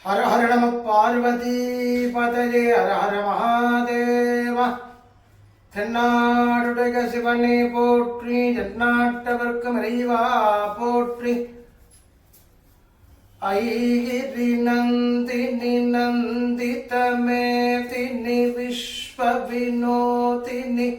हर हर नमः पार्वती पतये हर हर महादेव தென்னாடுடைய சிவனே போற்றி ஜன்னாட்டவர்க்கும் இறைவா போற்றி ஐகிரி நந்தினி நந்திதமேதினி விஸ்வ வினோதினி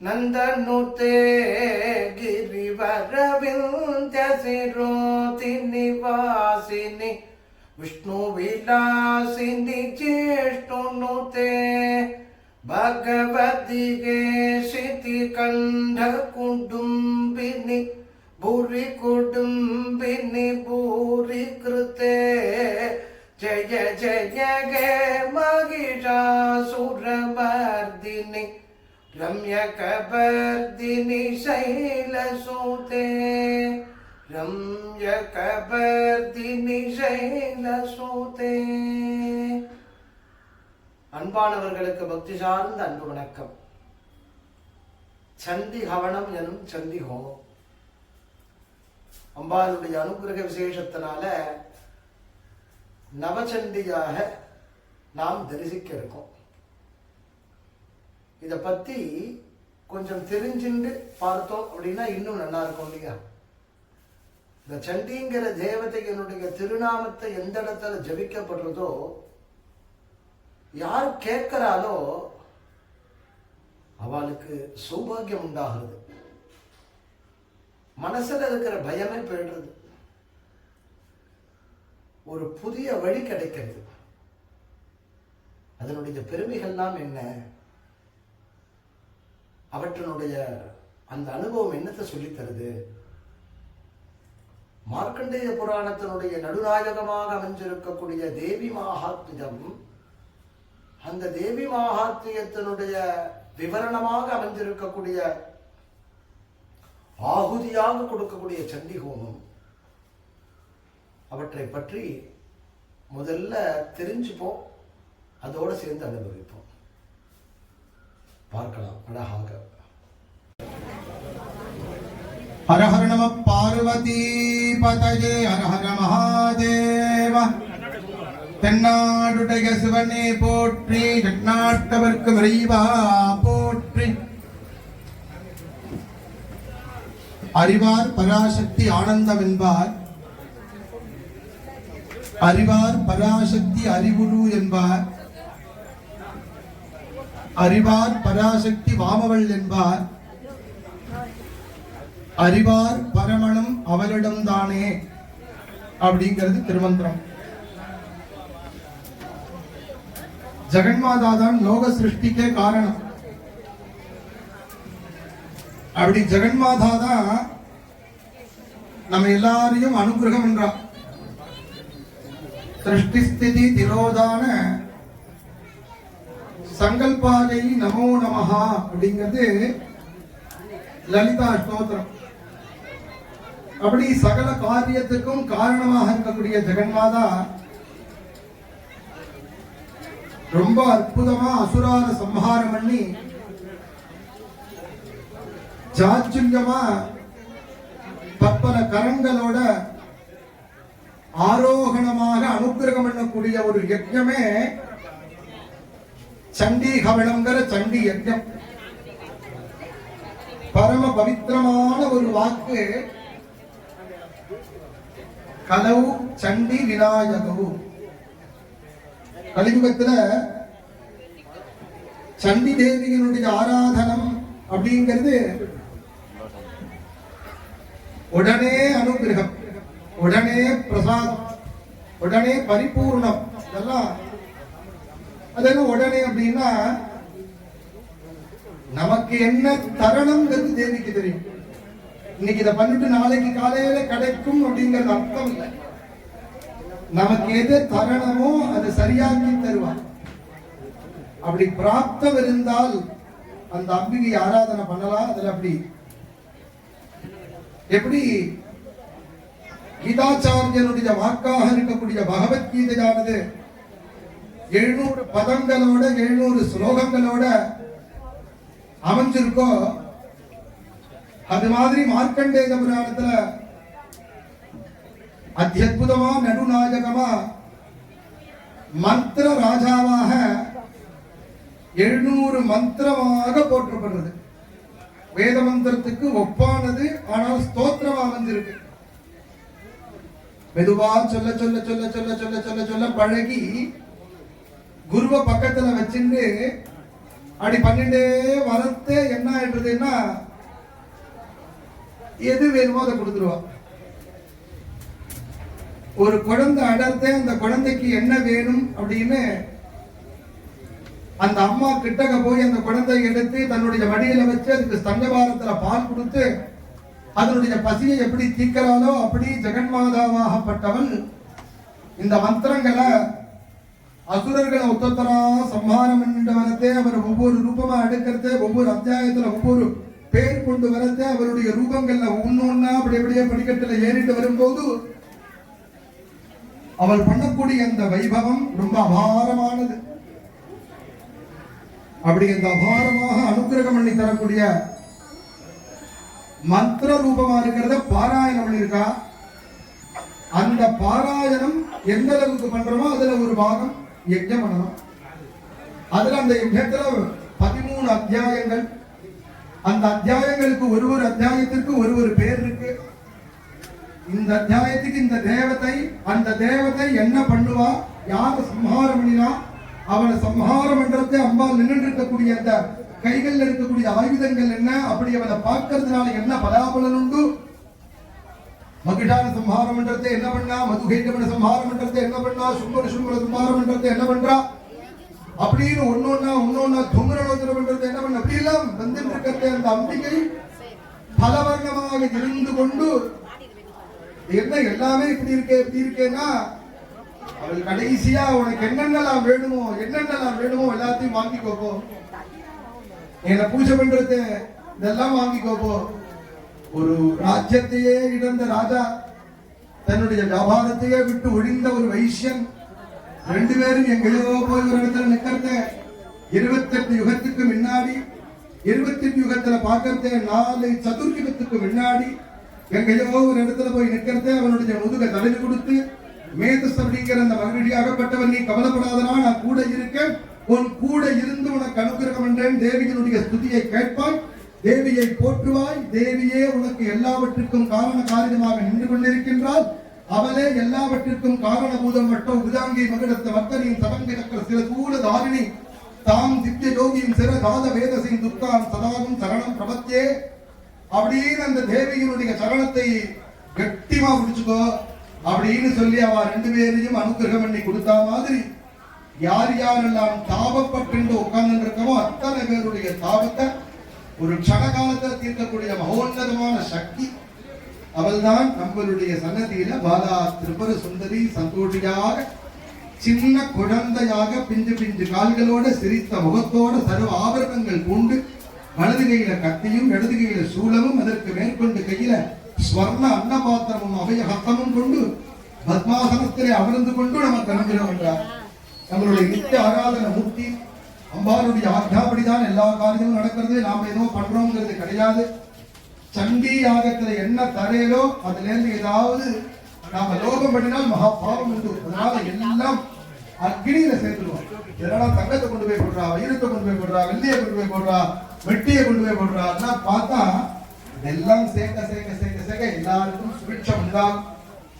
நந்தனுதே गिरिवरविन्द्य सिरोतिनि वासिनि विष्णु विलासिनि ज्येष्ठुनुते भगवति शिति कंठ कुटुंबिनि भूरि कुटुंबिनि भूरि कृते जय जय गे महिषासुरमर्दिनि रम्यकपर्दिनि शैलसुते रम्यकपर्दिनि शैलसुते அன்பானவர்களுக்கு பக்தி சார்ந்த அன்பு வணக்கம். சண்டி ஹவனம் எனும் சண்டி ஹோமம் அம்பாளுடைய அனுகிரக விசேஷத்தினால நவச்சண்டியாக நாம் தரிசிக்க இருக்கோம். இதை பத்தி கொஞ்சம் தெரிஞ்சுண்டு பார்த்தோம் அப்படின்னா இன்னும் நல்லா இருக்கும் இல்லையா? இந்த சண்டிங்கிற தேவதையினுடைய திருநாமத்தை எந்த இடத்துல ஜபிக்கப்படுறதோ, யார் கேட்கிறாளோ அவளுக்கு சௌபாகியம் உண்டாகிறது, மனசுல இருக்கிற பயமே போயிடுறது, ஒரு புதிய வழி கிடைக்கிறது. அதனுடைய பெருமைகள்லாம் என்ன, அவற்றினுடைய அந்த அனுபவம் என்னத்தை சொல்லி தருது? மார்க்கண்டேய புராணத்தினுடைய நடுநாயகமாக அமைஞ்சிருக்கக்கூடிய தேவி மகாத்மியம், அந்த தேவி மகாத்மியத்தினுடைய விவரணமாக அமைஞ்சிருக்கக்கூடிய ஆகுதியாக கொடுக்கக்கூடிய சண்டி ஹோமம், அவற்றை பற்றி முதல்ல தெரிஞ்சுப்போம், அதோடு சேர்ந்து அனுபவிப்போம். பார்க்கலாம் அழகாக. ஹர ஹர நம பார்வதி பதயே ஹர ஹர மகாதேவ. தென்னாடுடைய சிவனே போற்றி, ஜன்னாட்டவர்க்கு இறைவா போற்றி. அறிவார் பராசக்தி ஆனந்தம் என்பார், அறிவார் பராசக்தி அறிவுரு என்பார், அறிவார் பராசக்தி வாமவள் என்பார், அறிவார் பரமணம் அவளிடம்தானே அப்படிங்கிறது திருமந்திரம். ஜெகன்மாதா தான் லோக சிருஷ்டிக்கே காரணம். அப்படி ஜெகன்மாதா தான் நம்ம எல்லாரையும் அனுகிரகம் என்றா. சிருஷ்டி ஸ்திதி திரோதான சங்கல்பாலை நமோ நமஹா அப்படிங்கிறது லலிதா ஸ்தோத்திரம். அப்படி சகல காரியத்துக்கும் காரணமாக இருக்கக்கூடிய ஜெகன்மாதா ரொம்ப அற்புதமா அசுரார சம்ஹாரம் பண்ணி ஜாச்சுல்யமா பற்பல கரங்களோட ஆரோகணமாக அனுகிரகம் பண்ணக்கூடிய ஒரு யஜ்ஞமே சண்டி ஹவனம்ங்கிற சண்டி யஜ்ஞம். பரம பவித்திரமான ஒரு வாக்கு கலவு சண்டி விநாயகவு. கலியுகத்துல சண்டி தேவியினுடைய ஆராதனம் அப்படிங்கிறது உடனே அனுகிரகம், உடனே பிரசாதம், உடனே பரிபூர்ணம். இதெல்லாம் அதெல்லாம் உடனே அப்படின்னா நமக்கு என்ன தருணம்ங்கிறது தேவிக்கு தெரியும். இன்னைக்கு இதை பண்ணிட்டு நாளைக்கு காலையில கிடைக்கும் அப்படிங்கிறது அர்த்தம் இல்லை. நமக்கு எது தரணமோ அது சரியாக்கி தருவார். அப்படி பிராப்தம் இருந்தால் அந்த அம்பிகை ஆராதனை பண்ணலாம். அதுல அப்படி எப்படி கீதாச்சாரியனுடைய வாக்காக இருக்கக்கூடிய பகவத்கீதையானது 700 பதங்களோட 700 ஸ்லோகங்களோட அமைஞ்சிருக்கோ, அது மாதிரி மார்க்கண்டேய புராணத்துல அத்யுதமா நடுநாயகமா மந்திர ராஜாவாக 700 மந்திரமாக போற்றப்படுறது. வேத மந்திரத்துக்கு ஒப்பானது, ஆனால் ஸ்தோத்திரமா வந்திருக்கு. மெதுவா சொல்ல சொல்ல சொல்ல சொல்ல சொல்ல சொல்ல சொல்ல பழகி குருவை பக்கத்துல வச்சுட்டு அப்படி பண்ணிட்டே வரத்தே என்ன ஆயிடுறதுன்னா எது வேணுமோ அதை கொடுத்துருவா. ஒரு குழந்தை அடர்த்தே அந்த குழந்தைக்கு என்ன வேணும் அப்படின்னு அந்த அம்மா கிட்டக்க போய் அந்த குழந்தையை எடுத்து தன்னுடைய மடியில வச்சு அதுக்கு ஸ்தண்டபாரத்துல பால் கொடுத்து அதனுடைய பசியை எப்படி தீர்க்கிறாளோ அப்படி ஜெகன்மாதாவாகப்பட்டவள் இந்த மந்திரங்களை அசுரர்களை ஒத்தொத்தரா சம்ஹாரம் என்று வரத்தே அவர் ஒவ்வொரு ரூபமா எடுக்கிறதே, ஒவ்வொரு அத்தியாயத்துல ஒவ்வொரு பேர் கொண்டு வரத்தே, அவருடைய ரூபங்கள்ல ஒன்னொன்னா அப்படி அப்படியே படிக்கட்டுல ஏறிட்டு வரும்போது அவள் பண்ணக்கூடிய அந்த வைபவம் ரொம்ப அபாரமானது. அப்படி அந்த அபாரமாக அனுக்கிரகம் பண்ணி தரக்கூடிய மந்திர ரூபமா இருக்கிறத பாராயணம் பண்ணிருக்கா. அந்த பாராயணம் எந்த அளவுக்கு பண்றோமோ அதுல ஒரு பாகம் யஜ்ஞம் பண்ணணும். அதுல அந்த யஜ்ஞத்துல 13 அத்தியாயங்கள். அந்த அத்தியாயங்களுக்கு ஒரு அத்தியாயத்திற்கு ஒரு பேர் இருக்கு. இந்த அத்தியாயத்துக்கு இந்த தேவதை, அந்த தேவதை என்ன பண்ணுவா, யார சம்ஹாரம் பண்ணினா, அவனை சம்ஹாரம் பண்றதே அம்பாள் நின்று இருக்கக்கூடிய அந்த கைகள்ல இருக்கக்கூடிய ஆயுதங்கள் என்ன, அப்படி அவனை பார்க்கறதுனால என்ன பலாபலன் உண்டு, மகிஷான சம்ஹாரம் பண்றதே என்ன பண்ணா, மதுகைடவன சம்ஹாரம் பண்றதே என்ன பண்ணா, சும்பர சம்ஹாரம் பண்றதே என்ன பண்றா, அப்படின்னு ஒன்னொன்னா துங்கரோதனை பண்றது என்ன பண்ண, அப்படி எல்லாம் வந்துட்டு இருக்கிறதே அந்த அம்பிகை பலவர்ணமாக இருந்து கொண்டு என்ன எல்லாமே இப்படி இருக்கேன்னா அவள் கடைசியா உனக்கு என்னென்னலாம் வேணுமோ எல்லாத்தையும் வாங்கிக்கோப்போ, என்ன பூஜை பண்றது இதெல்லாம் வாங்கிக்கோப்போ. ஒரு ராஜ்யத்தையே இழந்த ராஜா, தன்னுடைய வியாபாரத்தையே விட்டு ஒழிந்த ஒரு வைசியன், 2 பேரும் எங்கேயோ போய் ஒரு இடத்துல நிக்கிறத 28 யுகத்துக்கு முன்னாடி, 28 யுகத்துல பார்க்கறத 4 சதுர்யுகத்துக்கு முன்னாடி எங்கேயோ ஒரு இடத்துல போய் நிக்கிறத அவனுடைய முதுக தடவி கொடுத்து, மேதஸ் அப்படிங்கிற அந்த மகிழ்ச்சியாகப்பட்டவன், நீ கவலைப்படாதனா, நான் கூட இருக்கேன், உன் கூட இருந்து உனக்கு அனுகிரகம் என்றேன், தேவியினுடைய ஸ்துதியை கேட்பாய், தேவியை போற்றுவாய், தேவியே உனக்கு எல்லாவற்றிற்கும் காரண காரியமாக நின்று கொண்டிருக்கின்றாள், அவளே எல்லாவற்றிற்கும் காரணபூதம் மட்டும் உதாங்கி மகிழத்த வர்த்தனின் சதங்கி சக்கர சில சூழ தாரிணி தாம் திவ்ய யோகியின் சிற தாத வேதசின் துர்காம் சதாகும் சரணம் பிரபத்தே அப்படின்னு அந்த தேவியினுடைய சரணத்தை கட்டிமா பிடிச்சுக்கோ அப்படின்னு சொல்லி அவ 2 பேரையும் அனுகிரகம் பண்ணி கொடுத்தா மாதிரி யார் யாரெல்லாம் தாபப்பட்டு உட்கார்ந்து இருக்கமோ அத்தனை பேருடைய தாபத்தை ஒரு க்ஷண காலத்தில் தீர்க்கக்கூடிய மகோன்னதமான சக்தி அவள்தான். நம்மளுடைய சன்னதியில பாலா திரிபுர சுந்தரி சந்தோஷியாக சின்ன குழந்தையாக பிஞ்சு கால்களோட சிரித்த முகத்தோட சர்வ ஆபரணங்கள் கொண்டு வலது கையில கத்தியும் இடது கையில சூலமும் அதற்கு மேற்கொண்டு கையில ஸ்வர்ண அன்னபாத்திரமும் அபய ஹஸ்தமும் கொண்டு பத்மாசனத்திலே அமர்ந்து கொண்டு நமக்கு அனுகிரகம் என்றார். நம்மளுடைய நித்திய ஆராதன மூர்த்தி அம்பாளுடைய ஆக்ஞாபடிதான் எல்லா காரியமும் நடக்கிறது. நாம ஏதோ பண்றோம்ங்கிறது கிடையாது. சண்டி யாகத்துல என்ன தரையலோ அதுல இருந்து ஏதாவது நாம லோகம் பண்ணினால் மகா பாவம் உண்டு. அதனால எல்லாம் அக்னியில சேர்த்துடுவோம். இதெல்லாம் தங்கத்தை கொண்டு போய் போடுறா, வைரத்தை கொண்டு போய் போடுறா, வெள்ளியை கொண்டு போய் போடுறா, வெட்டியை கொண்டு போய் போடுறா, அதெல்லாம் பார்த்தா இதெல்லாம் சேர்க்க எல்லாருக்கும் சுபிட்சம் உண்டாகும்,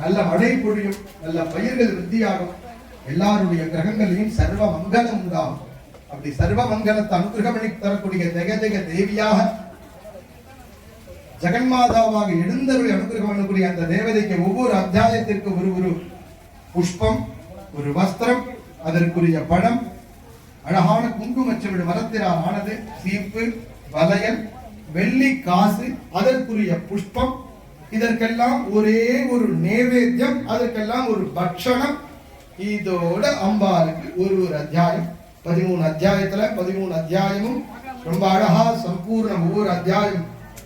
நல்ல மழை பொழியும், நல்ல பயிர்கள் விருத்தியாகும், எல்லாருடைய கிரகங்களையும் சர்வ மங்களம் உண்டாகும். அப்படி சர்வ மங்களத்தை அனுகிரகம் பண்ணி தரக்கூடிய ஜெக தேவியாக ஜெகன்மாதாவாக எழுந்தருளை அனுகிரகம் பண்ணக்கூடிய அந்த தேவதைக்கு ஒவ்வொரு அத்தியாயத்திற்கு ஒரு புஷ்பம், ஒரு வஸ்திரம், அதற்குரிய பழம், அழகான குங்குமச்சமிடு மரத்தினால் ஆனது, சீப்பு, வளையல், வெள்ளி காசு, அதற்குரிய புஷ்பம், இதற்கெல்லாம் ஒரே ஒரு நைவேத்தியம், அதற்கெல்லாம் ஒரு பட்சணம். இதோட அம்பாளுக்கு ஒரு அத்தியாயம், 13 அத்தியாயத்துல 13 அத்தியாயமும் ரொம்ப அழகா சம்பூர்ணம். ஒவ்வொரு அத்தியாயம்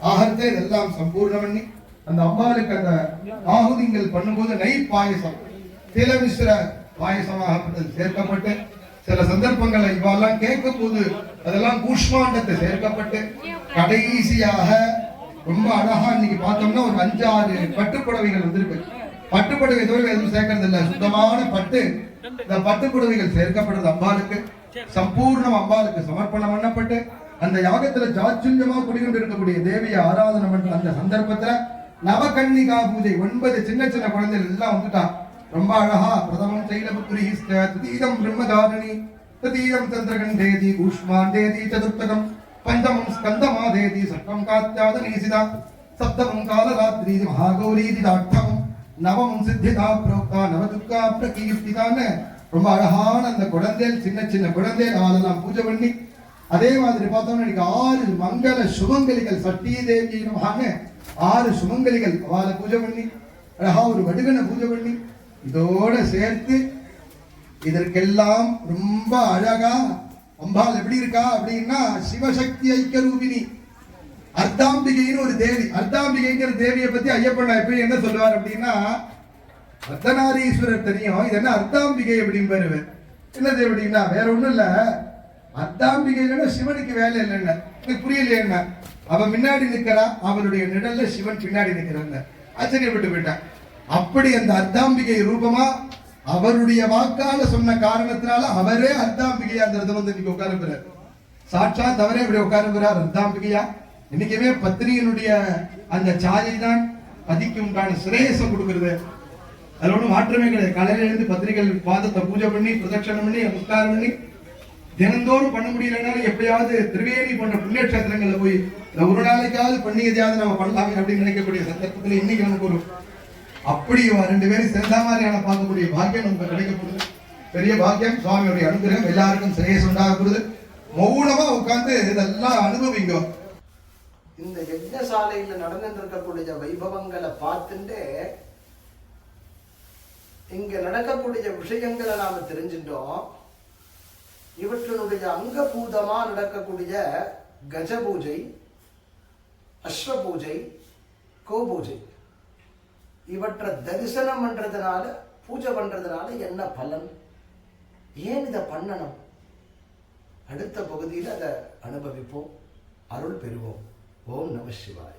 ஆகத்தை இதெல்லாம் சம்பூர்ணம் பண்ணி அந்த அம்பாளுக்கு அந்த ஆகுதிங்கள் பண்ணும்போது நெய் பாயசம், திலமிஸ்ர பாயசமாகப்பட்டது சேர்க்கப்பட்டு, சில சந்தர்ப்பங்களை இவெல்லாம் கேட்கும் போது அதெல்லாம் கூஷ்மாண்டத்தை சேர்க்கப்பட்டு, கடைசியாக ரொம்ப அழகா இன்னைக்கு பார்த்தோம்னா ஒரு 5-6 பட்டுப்புடவைகள் வந்திருக்கு. பட்டுப்புடவை தவிர எதுவும் சேர்க்கறது இல்லை, சுத்தமான பட்டு இந்த பட்டு புடவைகள் சேர்க்கப்பட்டது அம்பாளுக்கு சம்பூர்ணம் அம்பாளுக்கு சமர்ப்பணம் பண்ணப்பட்டு அந்த யாகத்துல ஜாச்சுல்யமா குடிகொண்டு இருக்கக்கூடிய தேவியை ஆராதனை பண்ற அந்த சந்தர்ப்பத்துல நவகன்னிகா பூஜை 9 சின்ன சின்ன குழந்தைகள் எல்லாம் வந்துட்டான். ரொம்ப அழகா பிரதமம் சைலபுத்ரி தீதம் பிரம்மதாரணி தீதம் சந்திரகண்டேதி கூஷ்மாண்டேதி சதுர்த்தகம் பஞ்சமம் ஸ்கந்தமாதேதி சட்டம் காத்யாத நீசிதா சப்தமம் காலராத்திரி மகாகௌரீதி தாட்டமம் நவமம் சித்திதா புரோக்தா நவதுர்கா பிரகீர்த்திதான்னு ரொம்ப அழகான அந்த குழந்தைகள் சின்ன சின்ன குழந்தைகள் அவளெல்லாம் பூஜை பண்ணி அதே மாதிரி பார்த்தோம்னா இன்னைக்கு 6 மங்கள சுமங்கலிகள் சட்டி தேவி நமகான 6 சுமங்கலிகள் அவளை பூஜை பண்ணி அழகா ஒரு வடுகனை பூஜை பண்ணி இதோட சேர்த்து இதற்கெல்லாம் ரொம்ப அழகா அம்பாள் எப்படி இருக்கா அப்படின்னா சிவசக்தி ஐக்கிய ரூபினி அர்த்தாம்பிகைன்னு ஒரு தேவி. அர்த்தாம்பிகைங்கிற தேவியை பத்தி ஐயப்பன் எப்படி என்ன சொல்லுவார் அப்படின்னா அர்த்தநாரீஸ்வரர் தெரியும், இது என்ன அர்த்தாம்பிகை அப்படின்னு பாரு. என்னது அப்படின்னா வேற ஒண்ணும் இல்ல, அர்த்தாம்பிகைன்னா சிவனுக்கு வேலை இல்லைன்னு எனக்கு புரியலையே. என்ன அவ முன்னாடி நிக்கிறா, அவளுடைய நிழல்ல சிவன் பின்னாடி நிக்கிறாங்க. ஆச்சரியப்பட்டு போயிட்டான். அப்படி அந்த அர்த்தாம்பிகை ரூபமா அவருடைய வாக்கால சொன்ன காரணத்தினால அவரே அர்த்தாம்பிகையாங்கிறத வந்து இன்னைக்கு உட்காருக்கிறார். சாட்சாத் அவரே இப்படி உட்காருக்கிறார் அர்த்தாம்பிகையா. இன்னைக்குமே பத்னியினுடைய அந்த சாயை தான் பதிக்கு உண்டான சிரேயசம் கொடுக்கிறது. அதுல ஒன்றும் மாற்றமே கிடையாது. காலையில இருந்து பத்திரிகள் பாதத்தை பூஜை பண்ணி பிரதட்சணம் பண்ணி நமஸ்காரம் பண்ணி தினந்தோறும் பண்ண முடியலனாலும் எப்பயாவது திருவேணி போன்ற புண்ணியக்ஷேத்திரங்கள்ல போய் ஒரு நாளைக்காவது பண்ணியதையாவது நம்ம பண்ணலாமே அப்படின்னு நினைக்கக்கூடிய சந்தர்ப்பத்தில் இன்னைக்கு நமக்கு ஒரு அப்படி 2 பேரும் சேர்ந்த மாதிரியான பார்க்கக்கூடிய பாக்கியம் நமக்கு கிடைக்கப்படுது. பெரிய பாக்கியம், சுவாமியுடைய அனுகிரகம் எல்லாருக்கும் சிரேயஸ் உண்டாகப்படுது. மௌனமா உட்கார்ந்து இதெல்லாம் அனுபவிங்க. இந்த யஜ்ஞசாலையில நடந்துட்டு இருக்கக்கூடிய வைபவங்களை பார்த்துட்டு இங்க நடக்கக்கூடிய விஷயங்களை நாம தெரிஞ்சுட்டோம். இவற்றினுடைய அங்கபூதமா நடக்கக்கூடிய கஜ பூஜை, அஸ்வ பூஜை, கோபூஜை இவற்றை தரிசனம் பண்றதுனால பூஜை பண்றதுனால என்ன பலன், ஏன் இதை பண்ணணும், அடுத்த பகுதியில் அதை அனுபவிப்போம், அருள் பெறுவோம். ஓம் நம சிவாய்.